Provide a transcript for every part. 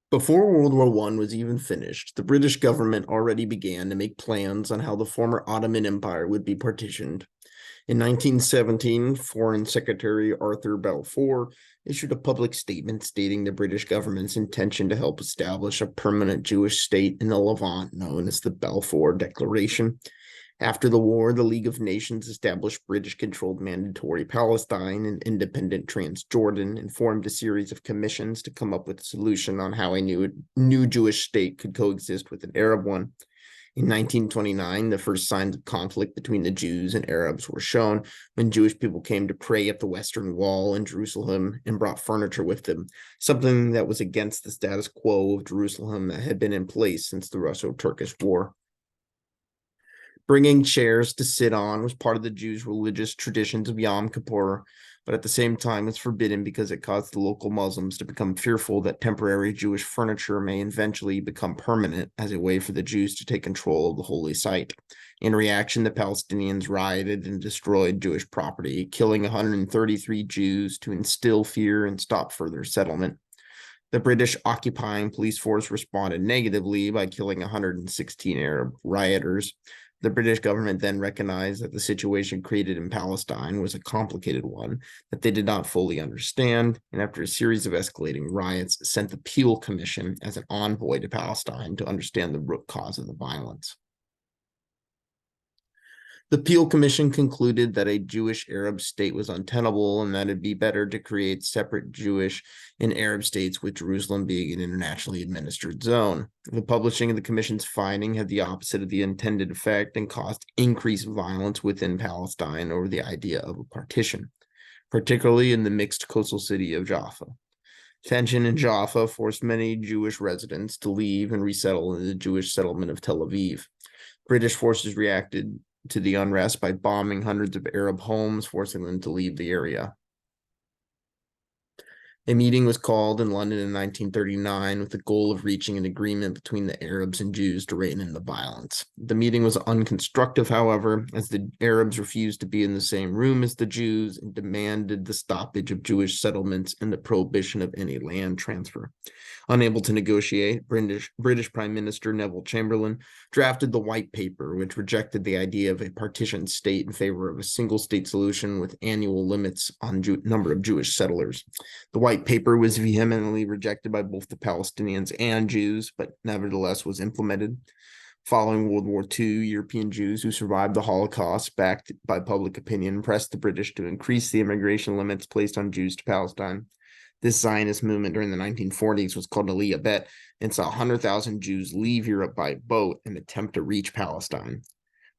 Before World War I was even finished, the British government already began to make plans on how the former Ottoman Empire would be partitioned. In 1917, Foreign Secretary Arthur Balfour issued a public statement stating the British government's intention to help establish a permanent Jewish state in the Levant known as the Balfour Declaration. After the war, the League of Nations established British-controlled Mandatory Palestine and independent Transjordan and formed a series of commissions to come up with a solution on how a new Jewish state could coexist with an Arab one. In 1929, the first signs of conflict between the Jews and Arabs were shown when Jewish people came to pray at the Western Wall in Jerusalem and brought furniture with them, something that was against the status quo of Jerusalem that had been in place since the Russo-Turkish War. Bringing chairs to sit on was part of the Jews' religious traditions of Yom Kippur, but at the same time it's forbidden because it caused the local Muslims to become fearful that temporary Jewish furniture may eventually become permanent as a way for the Jews to take control of the holy site. In reaction, the Palestinians rioted and destroyed Jewish property, killing 133 Jews to instill fear and stop further settlement. The British occupying police force responded negatively by killing 116 Arab rioters. The British government then recognized that the situation created in Palestine was a complicated one that they did not fully understand, and after a series of escalating riots, sent the Peel Commission as an envoy to Palestine to understand the root cause of the violence. The Peel Commission concluded that a Jewish Arab state was untenable and that it'd be better to create separate Jewish and Arab states, with Jerusalem being an internationally administered zone. The publishing of the Commission's finding had the opposite of the intended effect and caused increased violence within Palestine over the idea of a partition, particularly in the mixed coastal city of Jaffa. Tension in Jaffa forced many Jewish residents to leave and resettle in the Jewish settlement of Tel Aviv. British forces reacted to the unrest by bombing hundreds of Arab homes, forcing them to leave the area. A meeting was called in London in 1939 with the goal of reaching an agreement between the Arabs and Jews to rein in the violence. The meeting was unconstructive, however, as the Arabs refused to be in the same room as the Jews and demanded the stoppage of Jewish settlements and the prohibition of any land transfer. Unable to negotiate, British Prime Minister Neville Chamberlain drafted the White Paper, which rejected the idea of a partitioned state in favor of a single state solution with annual limits on number of Jewish settlers. The White Paper was vehemently rejected by both the Palestinians and Jews, but nevertheless was implemented. Following World War II, European Jews who survived the Holocaust, backed by public opinion, pressed the British to increase the immigration limits placed on Jews to Palestine. This Zionist movement during the 1940s was called Aliyah Bet and saw 100,000 Jews leave Europe by boat and attempt to reach Palestine.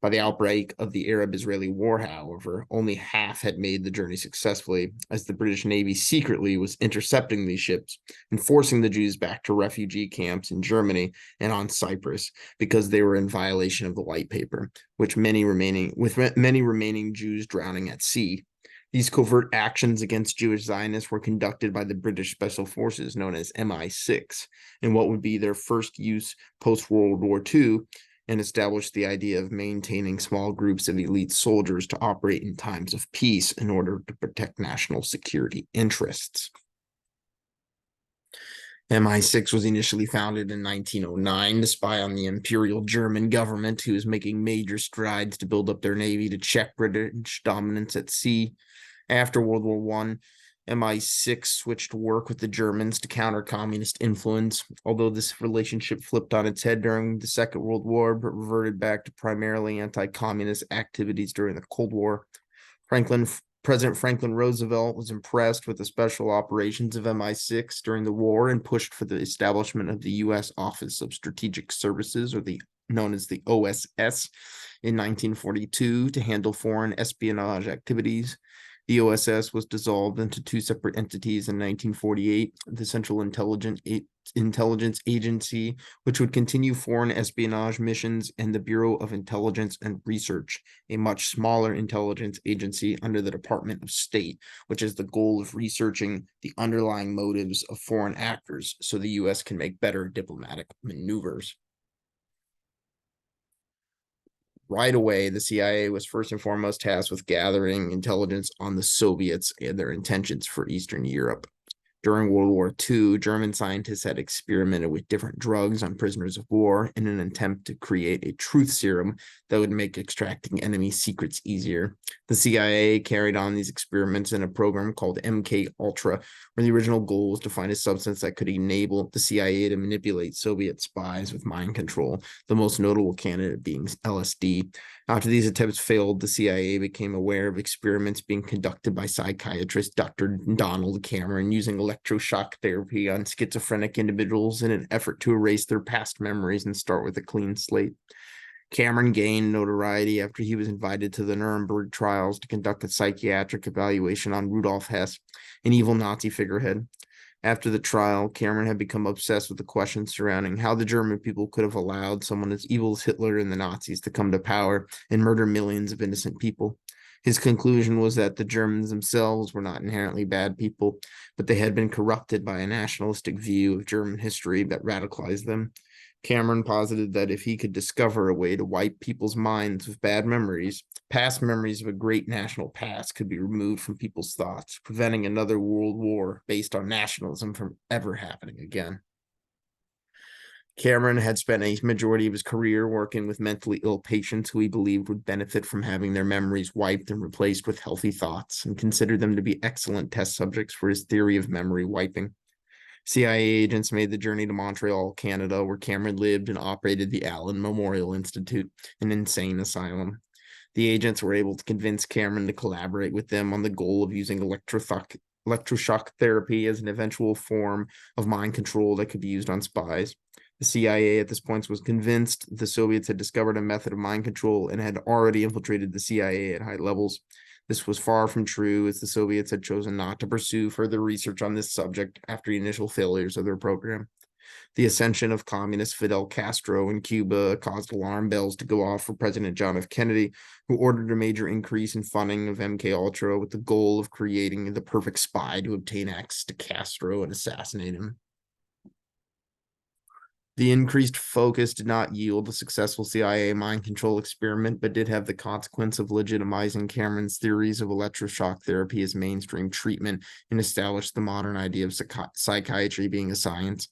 By the outbreak of the Arab-Israeli War, however, only half had made the journey successfully, as the British Navy secretly was intercepting these ships and forcing the Jews back to refugee camps in Germany and on Cyprus because they were in violation of the White Paper, with many remaining Jews drowning at sea. These covert actions against Jewish Zionists were conducted by the British Special Forces known as MI6 in what would be their first use post-World War II, and established the idea of maintaining small groups of elite soldiers to operate in times of peace in order to protect national security interests. MI6 was initially founded in 1909 to spy on the Imperial German government, who was making major strides to build up their navy to check British dominance at sea. After World War I, MI6 switched to work with the Germans to counter communist influence, although this relationship flipped on its head during the Second World War, but reverted back to primarily anti-communist activities during the Cold War. President Franklin Roosevelt was impressed with the special operations of MI6 during the war and pushed for the establishment of the U.S. Office of Strategic Services, or known as the OSS, in 1942 to handle foreign espionage activities. The OSS was dissolved into two separate entities in 1948, the Central Intelligence Agency, which would continue foreign espionage missions, and the Bureau of Intelligence and Research, a much smaller intelligence agency under the Department of State, which has the goal of researching the underlying motives of foreign actors so the U.S. can make better diplomatic maneuvers. Right away, the CIA was first and foremost tasked with gathering intelligence on the Soviets and their intentions for Eastern Europe. During World War II, German scientists had experimented with different drugs on prisoners of war in an attempt to create a truth serum that would make extracting enemy secrets easier. The CIA carried on these experiments in a program called MK Ultra, where the original goal was to find a substance that could enable the CIA to manipulate Soviet spies with mind control, the most notable candidate being LSD. After these attempts failed, the CIA became aware of experiments being conducted by psychiatrist Dr. Donald Cameron using electroshock therapy on schizophrenic individuals in an effort to erase their past memories and start with a clean slate. Cameron gained notoriety after he was invited to the Nuremberg trials to conduct a psychiatric evaluation on Rudolf Hess, an evil Nazi figurehead. After the trial, Cameron had become obsessed with the questions surrounding how the German people could have allowed someone as evil as Hitler and the Nazis to come to power and murder millions of innocent people. His conclusion was that the Germans themselves were not inherently bad people, but they had been corrupted by a nationalistic view of German history that radicalized them. Cameron posited that if he could discover a way to wipe people's minds with bad memories, past memories of a great national past could be removed from people's thoughts, preventing another world war based on nationalism from ever happening again. Cameron had spent a majority of his career working with mentally ill patients who he believed would benefit from having their memories wiped and replaced with healthy thoughts, and considered them to be excellent test subjects for his theory of memory wiping. CIA agents made the journey to Montreal, Canada, where Cameron lived and operated the Allen Memorial Institute, an insane asylum. The agents were able to convince Cameron to collaborate with them on the goal of using electroshock therapy as an eventual form of mind control that could be used on spies. The CIA at this point was convinced the Soviets had discovered a method of mind control and had already infiltrated the CIA at high levels. This was far from true, as the Soviets had chosen not to pursue further research on this subject after the initial failures of their program. The ascension of communist Fidel Castro in Cuba caused alarm bells to go off for President John F. Kennedy, who ordered a major increase in funding of MK Ultra with the goal of creating the perfect spy to obtain access to Castro and assassinate him. The increased focus did not yield a successful CIA mind control experiment, but did have the consequence of legitimizing Cameron's theories of electroshock therapy as mainstream treatment and established the modern idea of psychiatry being a science.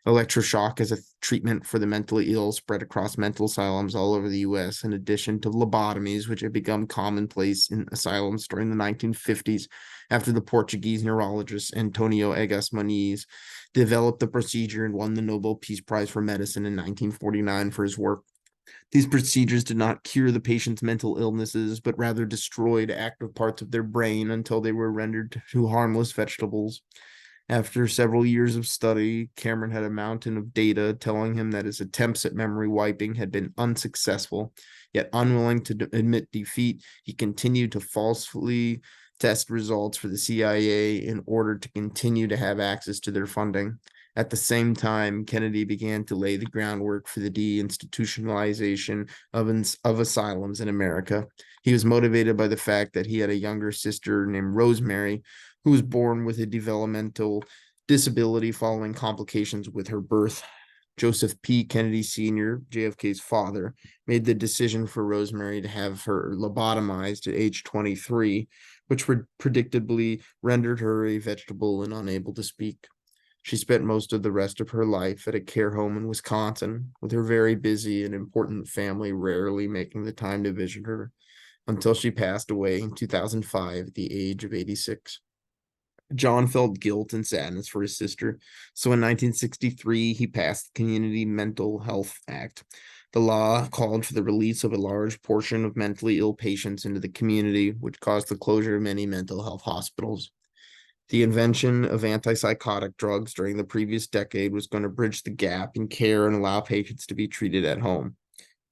Electroshock as a treatment for the mentally ill spread across mental asylums all over the U.S., in addition to lobotomies, which had become commonplace in asylums during the 1950s after the Portuguese neurologist Antonio Egas Moniz developed the procedure and won the Nobel Peace Prize for Medicine in 1949 for his work. These procedures did not cure the patient's mental illnesses, but rather destroyed active parts of their brain until they were rendered to harmless vegetables. After several years of study, Cameron had a mountain of data telling him that his attempts at memory wiping had been unsuccessful. Yet unwilling to admit defeat, he continued to falsely test results for the CIA in order to continue to have access to their funding. At the same time, Kennedy began to lay the groundwork for the deinstitutionalization of asylums in America. He was motivated by the fact that he had a younger sister named Rosemary, who was born with a developmental disability following complications with her birth. Joseph P. Kennedy Sr., JFK's father, made the decision for Rosemary to have her lobotomized at age 23, which predictably rendered her a vegetable and unable to speak. She spent most of the rest of her life at a care home in Wisconsin, with her very busy and important family rarely making the time to visit her, until she passed away in 2005 at the age of 86. John felt guilt and sadness for his sister, so in 1963 he passed the Community Mental Health Act. The law called for the release of a large portion of mentally ill patients into the community, which caused the closure of many mental health hospitals. The invention of antipsychotic drugs during the previous decade was going to bridge the gap in care and allow patients to be treated at home.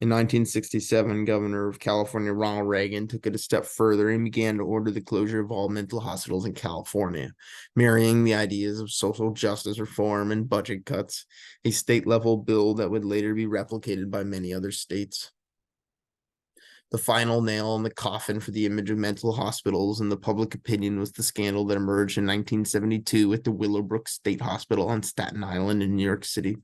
In 1967, Governor of California Ronald Reagan took it a step further and began to order the closure of all mental hospitals in California, marrying the ideas of social justice reform and budget cuts, a state-level bill that would later be replicated by many other states. The final nail in the coffin for the image of mental hospitals and the public opinion was the scandal that emerged in 1972 at the Willowbrook State Hospital on Staten Island in New York City.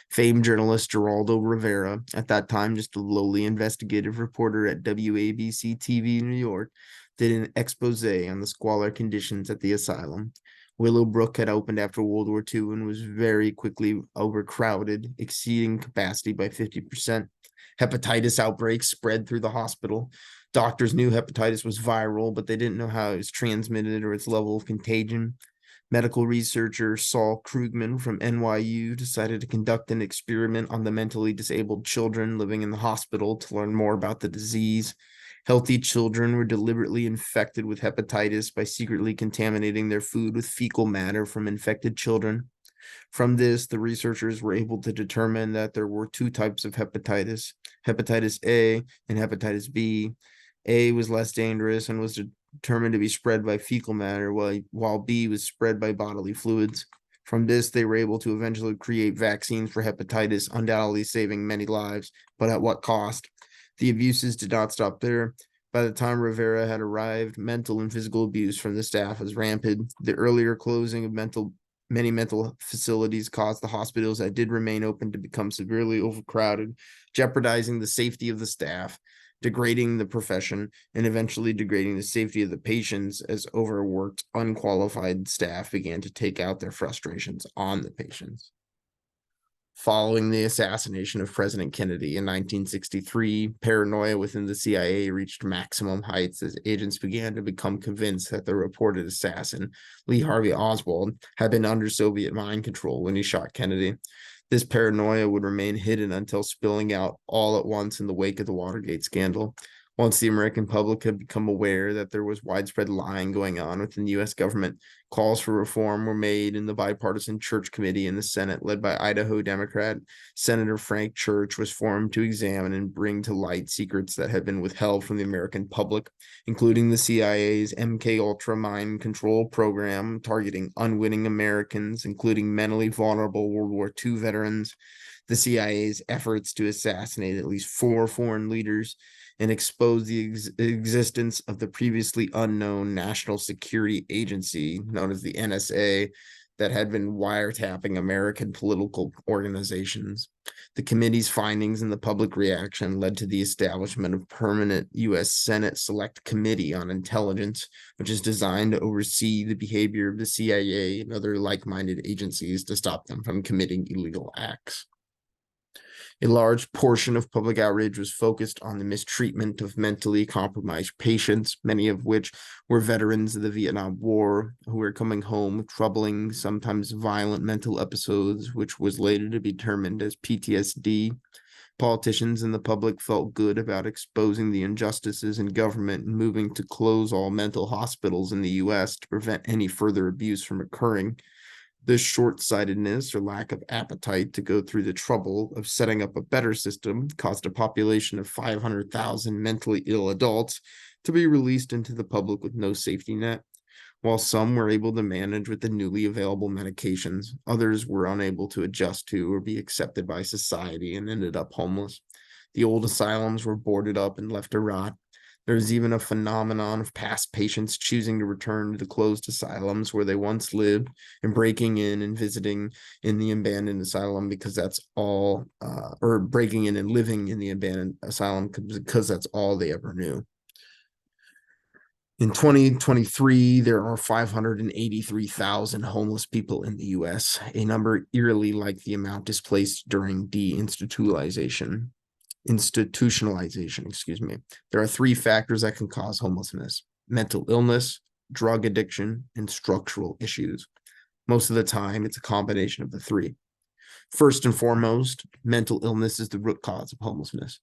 Famed journalist Geraldo Rivera, at that time just a lowly investigative reporter at WABC TV New York, did an expose on the squalor conditions at the asylum. Willowbrook had opened after World War II and was very quickly overcrowded, exceeding capacity by 50%. Hepatitis outbreaks spread through the hospital. Doctors knew hepatitis was viral, but they didn't know how it was transmitted or its level of contagion. Medical researcher Saul Krugman from NYU decided to conduct an experiment on the mentally disabled children living in the hospital to learn more about the disease. Healthy children were deliberately infected with hepatitis by secretly contaminating their food with fecal matter from infected children. From this, the researchers were able to determine that there were two types of hepatitis, hepatitis A and hepatitis B. A was less dangerous and was determined to be spread by fecal matter, while B was spread by bodily fluids. From this, they were able to eventually create vaccines for hepatitis, undoubtedly saving many lives, but at what cost? The abuses did not stop there. By the time Rivera had arrived, mental and physical abuse from the staff was rampant. The earlier closing of many mental facilities caused the hospitals that did remain open to become severely overcrowded, jeopardizing the safety of the staff, degrading the profession, and eventually degrading the safety of the patients as overworked, unqualified staff began to take out their frustrations on the patients. Following the assassination of President Kennedy in 1963, paranoia within the CIA reached maximum heights as agents began to become convinced that the reported assassin, Lee Harvey Oswald, had been under Soviet mind control when he shot Kennedy. This paranoia would remain hidden until spilling out all at once in the wake of the Watergate scandal. Once the American public had become aware that there was widespread lying going on within the U.S. government, calls for reform were made in the bipartisan Church Committee in the Senate, led by Idaho Democrat Senator Frank Church, was formed to examine and bring to light secrets that had been withheld from the American public, including the CIA's MK Ultra mind control program targeting unwitting Americans, including mentally vulnerable World War II veterans, the CIA's efforts to assassinate at least 4 foreign leaders, and expose the existence of the previously unknown National Security Agency, known as the NSA, that had been wiretapping American political organizations. The committee's findings and the public reaction led to the establishment of permanent U.S. Senate Select Committee on Intelligence, which is designed to oversee the behavior of the CIA and other like-minded agencies to stop them from committing illegal acts. A large portion of public outrage was focused on the mistreatment of mentally compromised patients, many of which were veterans of the Vietnam War who were coming home with troubling, sometimes violent mental episodes, which was later to be determined as PTSD. Politicians and the public felt good about exposing the injustices in government and moving to close all mental hospitals in the U.S. to prevent any further abuse from occurring. This short-sightedness or lack of appetite to go through the trouble of setting up a better system caused a population of 500,000 mentally ill adults to be released into the public with no safety net. While some were able to manage with the newly available medications, others were unable to adjust to or be accepted by society and ended up homeless. The old asylums were boarded up and left to rot. There's even a phenomenon of past patients choosing to return to the closed asylums where they once lived and breaking in and visiting in the abandoned asylum because that's all, or breaking in and living in the abandoned asylum because that's all they ever knew. In 2023, there are 583,000 homeless people in the US, a number eerily like the amount displaced during deinstitutionalization. There are 3 factors that can cause homelessness: mental illness, drug addiction, and structural issues. Most of the time, it's a combination of the 3. First and foremost, mental illness is the root cause of homelessness.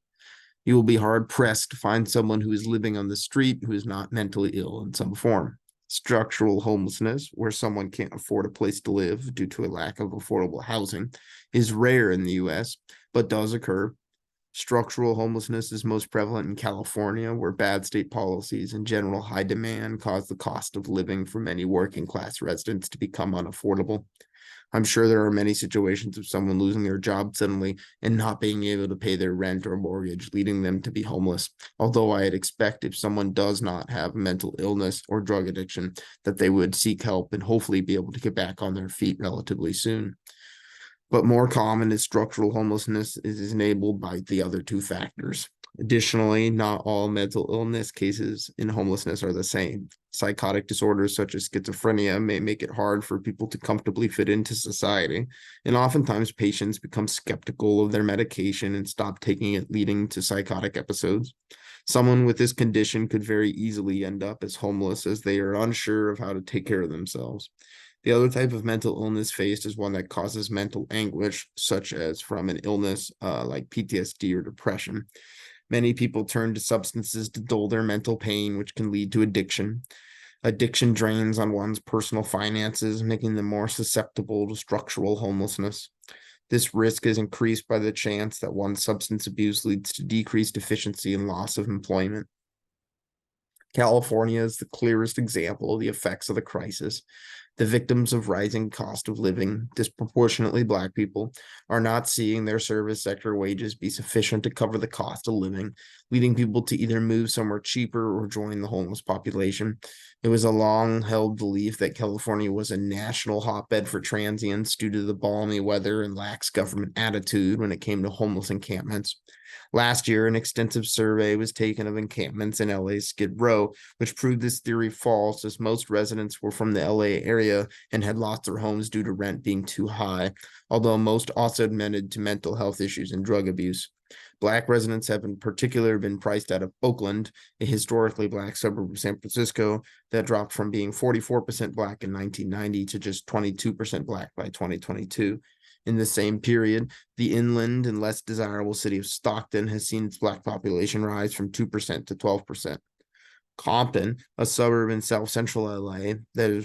You will be hard-pressed to find someone who is living on the street who is not mentally ill in some form. Structural homelessness, where someone can't afford a place to live due to a lack of affordable housing, is rare in the US, but does occur. Structural homelessness is most prevalent in California, where bad state policies and general high demand cause the cost of living for many working class residents to become unaffordable. I'm sure there are many situations of someone losing their job suddenly and not being able to pay their rent or mortgage, leading them to be homeless. Although I'd expect if someone does not have mental illness or drug addiction, that they would seek help and hopefully be able to get back on their feet relatively soon. But more common is structural homelessness is enabled by the other 2 factors. Additionally, not all mental illness cases in homelessness are the same. Psychotic disorders such as schizophrenia may make it hard for people to comfortably fit into society, and oftentimes patients become skeptical of their medication and stop taking it, leading to psychotic episodes. Someone with this condition could very easily end up as homeless as they are unsure of how to take care of themselves. The other type of mental illness faced is one that causes mental anguish, such as from an illness like PTSD or depression. Many people turn to substances to dull their mental pain, which can lead to addiction. Addiction drains on one's personal finances, making them more susceptible to structural homelessness. This risk is increased by the chance that one's substance abuse leads to decreased efficiency and loss of employment. California is the clearest example of the effects of the crisis. The victims of rising cost of living, disproportionately Black people, are not seeing their service sector wages be sufficient to cover the cost of living, leading people to either move somewhere cheaper or join the homeless population. It was a long-held belief that California was a national hotbed for transients due to the balmy weather and lax government attitude when it came to homeless encampments. Last year, an extensive survey was taken of encampments in LA's Skid Row, which proved this theory false, as most residents were from the LA area and had lost their homes due to rent being too high, although most also admitted to mental health issues and drug abuse. Black residents have in particular been priced out of Oakland, a historically Black suburb of San Francisco that dropped from being 44% Black in 1990 to just 22% Black by 2022. In the same period, the inland and less desirable city of Stockton has seen its Black population rise from 2% to 12%. Compton, a suburb in South Central LA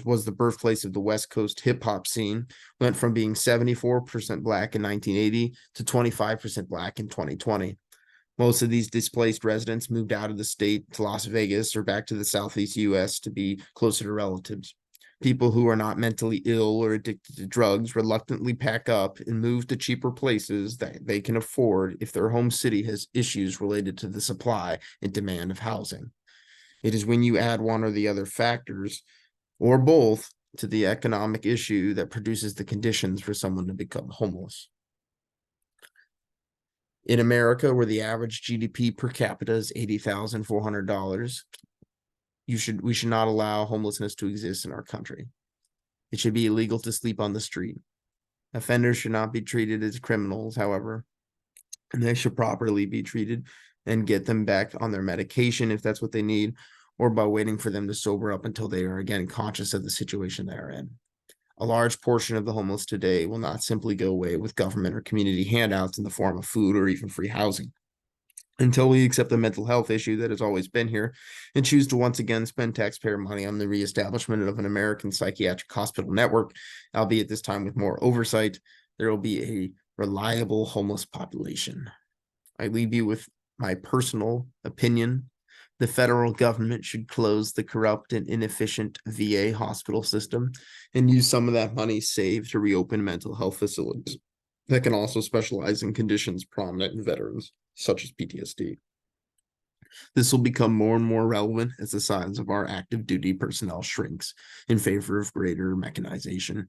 was the birthplace of the West Coast hip hop scene, went from being 74% Black in 1980 to 25% Black in 2020. Most of these displaced residents moved out of the state to Las Vegas or back to the Southeast US to be closer to relatives. People who are not mentally ill or addicted to drugs reluctantly pack up and move to cheaper places that they can afford if their home city has issues related to the supply and demand of housing. It is when you add one or the other factors, or both, to the economic issue that produces the conditions for someone to become homeless. In America, where the average GDP per capita is $80,400, we should not allow homelessness to exist in our country. It should be illegal to sleep on the street. Offenders should not be treated as criminals, however, and they should properly be treated and get them back on their medication if that's what they need, or by waiting for them to sober up until they are again conscious of the situation they are in. A large portion of the homeless today will not simply go away with government or community handouts in the form of food or even free housing. Until we accept the mental health issue that has always been here and choose to once again spend taxpayer money on the reestablishment of an American psychiatric hospital network, albeit this time with more oversight, there will be a reliable homeless population. I leave you with my personal opinion. The federal government should close the corrupt and inefficient VA hospital system and use some of that money saved to reopen mental health facilities that can also specialize in conditions prominent in veterans, such as PTSD. This will become more and more relevant as the size of our active duty personnel shrinks in favor of greater mechanization.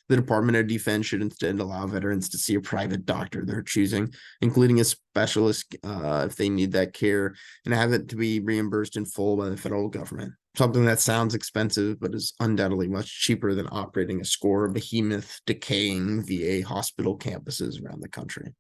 The Department of Defense should instead allow veterans to see a private doctor they're choosing, including a specialist if they need that care, and have it to be reimbursed in full by the federal government. Something that sounds expensive, but is undoubtedly much cheaper than operating a score of behemoth, decaying VA hospital campuses around the country.